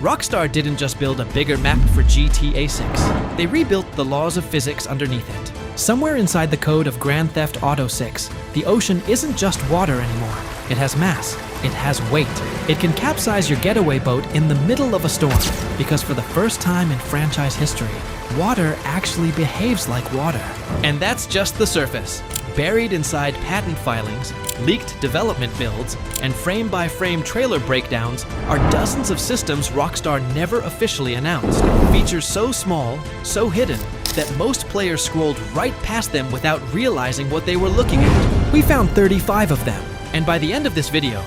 Rockstar didn't just build a bigger map for GTA 6. They rebuilt the laws of physics underneath it. Somewhere inside the code of Grand Theft Auto 6, the ocean isn't just water anymore. It has mass. It has weight. It can capsize your getaway boat in the middle of a storm, because for the first time in franchise history, water actually behaves like water. And that's just the surface. Buried inside patent filings, leaked development builds, and frame-by-frame trailer breakdowns are dozens of systems Rockstar never officially announced. Features so small, so hidden, that most players scrolled right past them without realizing what they were looking at. We found 35 of them, and by the end of this video,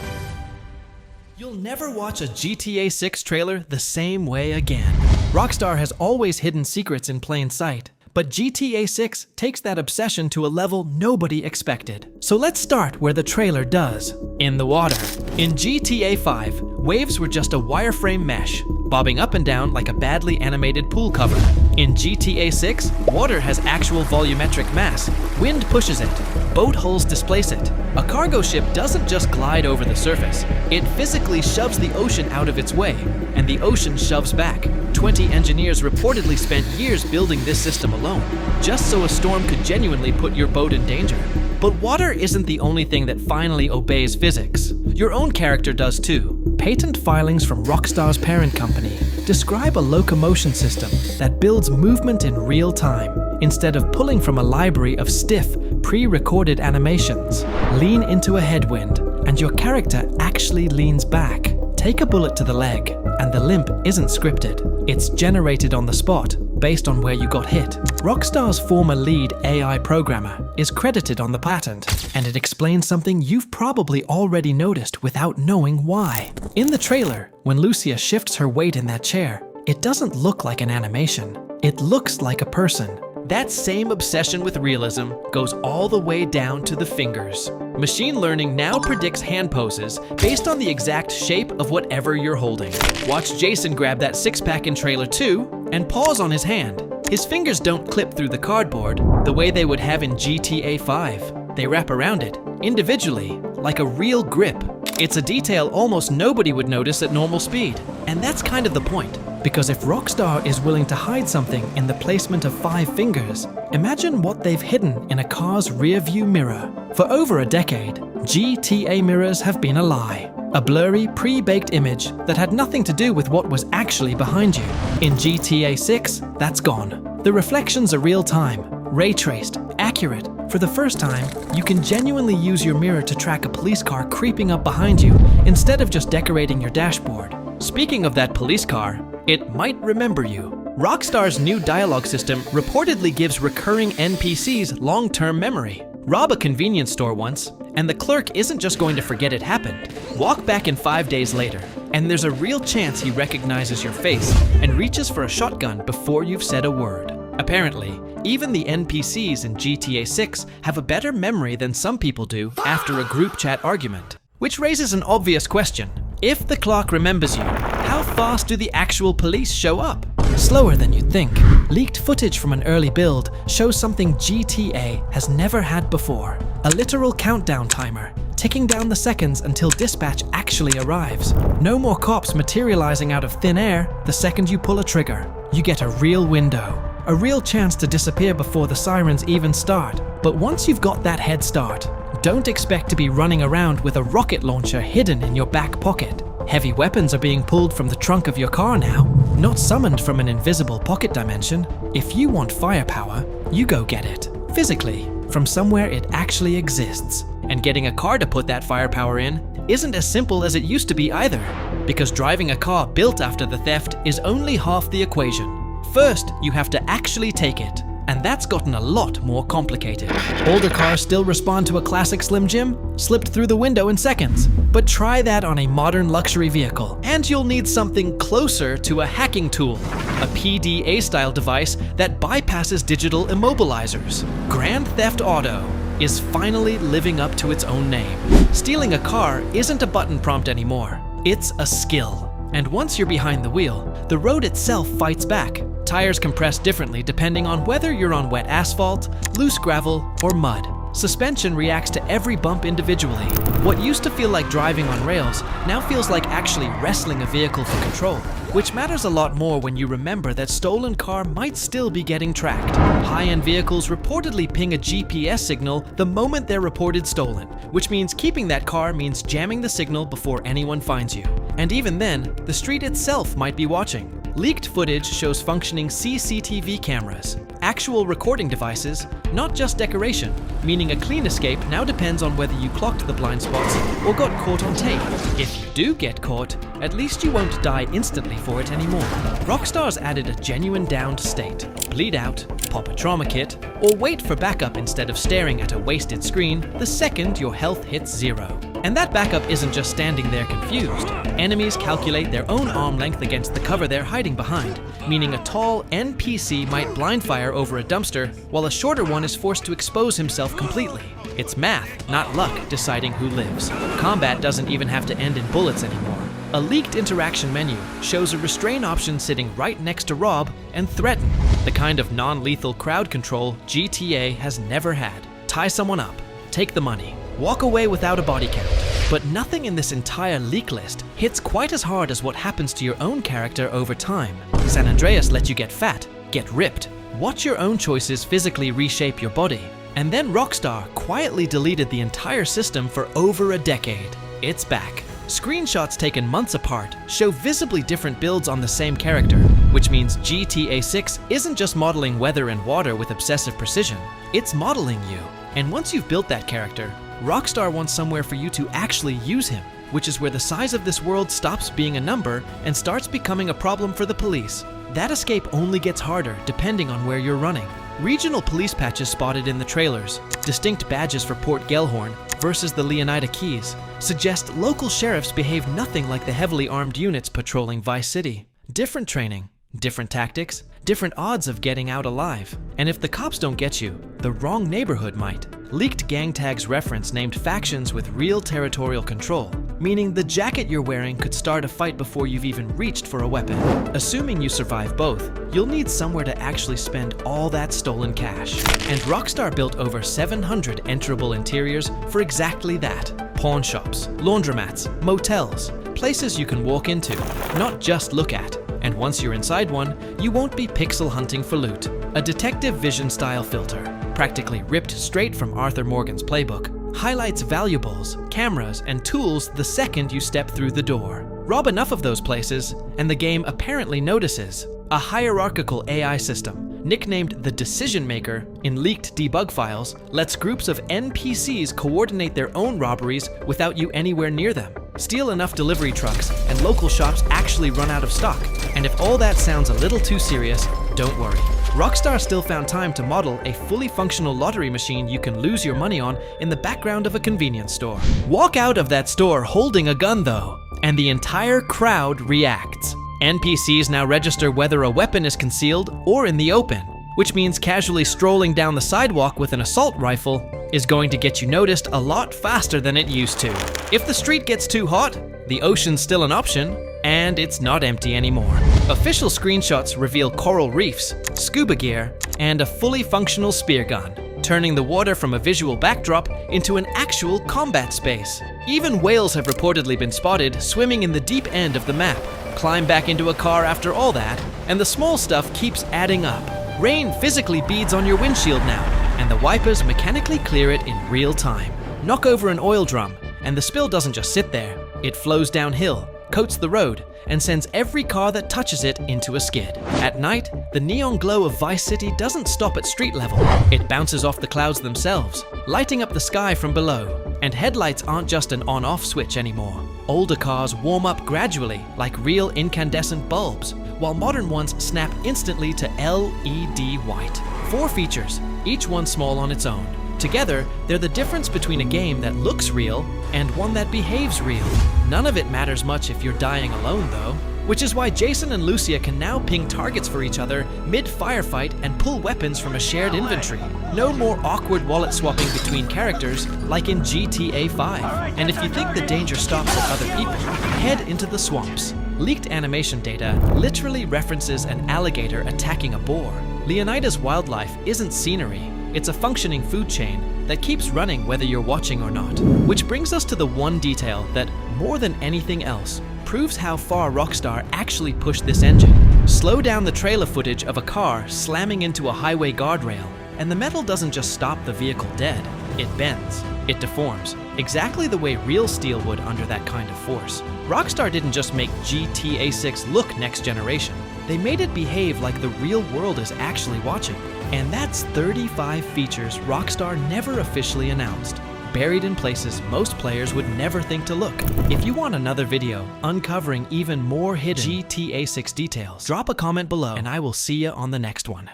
you'll never watch a GTA 6 trailer the same way again. Rockstar has always hidden secrets in plain sight, but GTA 6 takes that obsession to a level nobody expected. So let's start where the trailer does, in the water. In GTA 5, waves were just a wireframe mesh, bobbing up and down like a badly animated pool cover. In GTA 6, water has actual volumetric mass. Wind pushes it. Boat hulls displace it. A cargo ship doesn't just glide over the surface. It physically shoves the ocean out of its way, and the ocean shoves back. 20 engineers reportedly spent years building this system alone, just so a storm could genuinely put your boat in danger. But water isn't the only thing that finally obeys physics. Your own character does too. Patent filings from Rockstar's parent company describe a locomotion system that builds movement in real time, instead of pulling from a library of stiff, pre-recorded animations. Lean into a headwind, and your character actually leans back. Take a bullet to the leg, and the limp isn't scripted. It's generated on the spot, based on where you got hit. Rockstar's former lead AI programmer is credited on the patent, and it explains something you've probably already noticed without knowing why. In the trailer, when Lucia shifts her weight in that chair, it doesn't look like an animation. It looks like a person. That same obsession with realism goes all the way down to the fingers. Machine learning now predicts hand poses based on the exact shape of whatever you're holding. Watch Jason grab that six-pack in trailer 2 and pause on his hand. His fingers don't clip through the cardboard the way they would have in GTA 5. They wrap around it, individually, like a real grip. It's a detail almost nobody would notice at normal speed. And that's kind of the point. Because if Rockstar is willing to hide something in the placement of 5 fingers, imagine what they've hidden in a car's rear-view mirror. For over a decade, GTA mirrors have been a lie. A blurry, pre-baked image that had nothing to do with what was actually behind you. In GTA 6, that's gone. The reflections are real-time, ray-traced, accurate. For the first time, you can genuinely use your mirror to track a police car creeping up behind you, instead of just decorating your dashboard. Speaking of that police car, it might remember you. Rockstar's new dialogue system reportedly gives recurring NPCs long-term memory. Rob a convenience store once, and the clerk isn't just going to forget it happened. Walk back in 5 days later, and there's a real chance he recognizes your face and reaches for a shotgun before you've said a word. Apparently, even the NPCs in GTA 6 have a better memory than some people do after a group chat argument. Which raises an obvious question. If the clock remembers you, how fast do the actual police show up? Slower than you'd think. Leaked footage from an early build shows something GTA has never had before. A literal countdown timer, ticking down the seconds until dispatch actually arrives. No more cops materializing out of thin air the second you pull a trigger. You get a real window. A real chance to disappear before the sirens even start. But once you've got that head start, don't expect to be running around with a rocket launcher hidden in your back pocket. Heavy weapons are being pulled from the trunk of your car now, not summoned from an invisible pocket dimension. If you want firepower, you go get it. Physically, from somewhere it actually exists. And getting a car to put that firepower in isn't as simple as it used to be either, because driving a car built after the theft is only half the equation. First, you have to actually take it, and that's gotten a lot more complicated. Older cars still respond to a classic Slim Jim, slipped through the window in seconds. But try that on a modern luxury vehicle, and you'll need something closer to a hacking tool, a PDA-style device that bypasses digital immobilizers. Grand Theft Auto is finally living up to its own name. Stealing a car isn't a button prompt anymore, it's a skill. And once you're behind the wheel, the road itself fights back. Tires compress differently depending on whether you're on wet asphalt, loose gravel, or mud. Suspension reacts to every bump individually. What used to feel like driving on rails now feels like actually wrestling a vehicle for control, which matters a lot more when you remember that stolen car might still be getting tracked. High-end vehicles reportedly ping a GPS signal the moment they're reported stolen, which means keeping that car means jamming the signal before anyone finds you. And even then, the street itself might be watching. Leaked footage shows functioning CCTV cameras, actual recording devices, not just decoration, meaning a clean escape now depends on whether you clocked the blind spots or got caught on tape. If you do get caught, at least you won't die instantly for it anymore. Rockstar's added a genuine downed state. Bleed out, pop a trauma kit, or wait for backup instead of staring at a wasted screen the second your health hits 0. And that backup isn't just standing there confused. Enemies calculate their own arm length against the cover they're hiding behind, meaning a tall NPC might blind fire over a dumpster, while a shorter one is forced to expose himself completely. It's math, not luck, deciding who lives. Combat doesn't even have to end in bullets anymore. A leaked interaction menu shows a restrain option sitting right next to rob and threaten, the kind of non-lethal crowd control GTA has never had. Tie someone up, take the money, walk away without a body count. But nothing in this entire leak list hits quite as hard as what happens to your own character over time. San Andreas lets you get fat, get ripped, watch your own choices physically reshape your body. And then Rockstar quietly deleted the entire system for over a decade. It's back. Screenshots taken months apart show visibly different builds on the same character, which means GTA 6 isn't just modeling weather and water with obsessive precision, it's modeling you. And once you've built that character, Rockstar wants somewhere for you to actually use him, which is where the size of this world stops being a number and starts becoming a problem for the police. That escape only gets harder depending on where you're running. Regional police patches spotted in the trailers, distinct badges for Port Gellhorn versus the Leonida Keys, suggest local sheriffs behave nothing like the heavily armed units patrolling Vice City. Different training, different tactics, different odds of getting out alive. And if the cops don't get you, the wrong neighborhood might. Leaked gang tags reference named factions with real territorial control, meaning the jacket you're wearing could start a fight before you've even reached for a weapon. Assuming you survive both, you'll need somewhere to actually spend all that stolen cash. And Rockstar built over 700 enterable interiors for exactly that. Pawn shops, laundromats, motels, places you can walk into, not just look at. And once you're inside one, you won't be pixel hunting for loot. A detective vision style filter, practically ripped straight from Arthur Morgan's playbook, highlights valuables, cameras, and tools the second you step through the door. Rob enough of those places, and the game apparently notices. A hierarchical AI system, nicknamed the Decision Maker in leaked debug files, lets groups of NPCs coordinate their own robberies without you anywhere near them. Steal enough delivery trucks, and local shops actually run out of stock. And if all that sounds a little too serious, don't worry. Rockstar still found time to model a fully functional lottery machine you can lose your money on in the background of a convenience store. Walk out of that store holding a gun though, and the entire crowd reacts. NPCs now register whether a weapon is concealed or in the open, which means casually strolling down the sidewalk with an assault rifle is going to get you noticed a lot faster than it used to. If the street gets too hot, the ocean's still an option, and it's not empty anymore. Official screenshots reveal coral reefs, scuba gear, and a fully functional spear gun, turning the water from a visual backdrop into an actual combat space. Even whales have reportedly been spotted swimming in the deep end of the map. Climb back into a car after all that, and the small stuff keeps adding up. Rain physically beads on your windshield now, and the wipers mechanically clear it in real time. Knock over an oil drum, and the spill doesn't just sit there. It flows downhill, coats the road, and sends every car that touches it into a skid. At night, the neon glow of Vice City doesn't stop at street level. It bounces off the clouds themselves, lighting up the sky from below. And headlights aren't just an on-off switch anymore. Older cars warm up gradually, like real incandescent bulbs, while modern ones snap instantly to LED white. 4 features, each one small on its own. Together, they're the difference between a game that looks real and one that behaves real. None of it matters much if you're dying alone though, which is why Jason and Lucia can now ping targets for each other mid-firefight and pull weapons from a shared inventory. No more awkward wallet swapping between characters like in GTA 5. And if you think the danger stops at other people, head into the swamps. Leaked animation data literally references an alligator attacking a boar. Leonida's wildlife isn't scenery, it's a functioning food chain that keeps running whether you're watching or not. Which brings us to the one detail that, more than anything else, proves how far Rockstar actually pushed this engine. Slow down the trailer footage of a car slamming into a highway guardrail, and the metal doesn't just stop the vehicle dead, it bends, it deforms, exactly the way real steel would under that kind of force. Rockstar didn't just make GTA 6 look next generation, they made it behave like the real world is actually watching. And that's 35 features Rockstar never officially announced, buried in places most players would never think to look. If you want another video uncovering even more hidden GTA 6 details, drop a comment below and I will see you on the next one.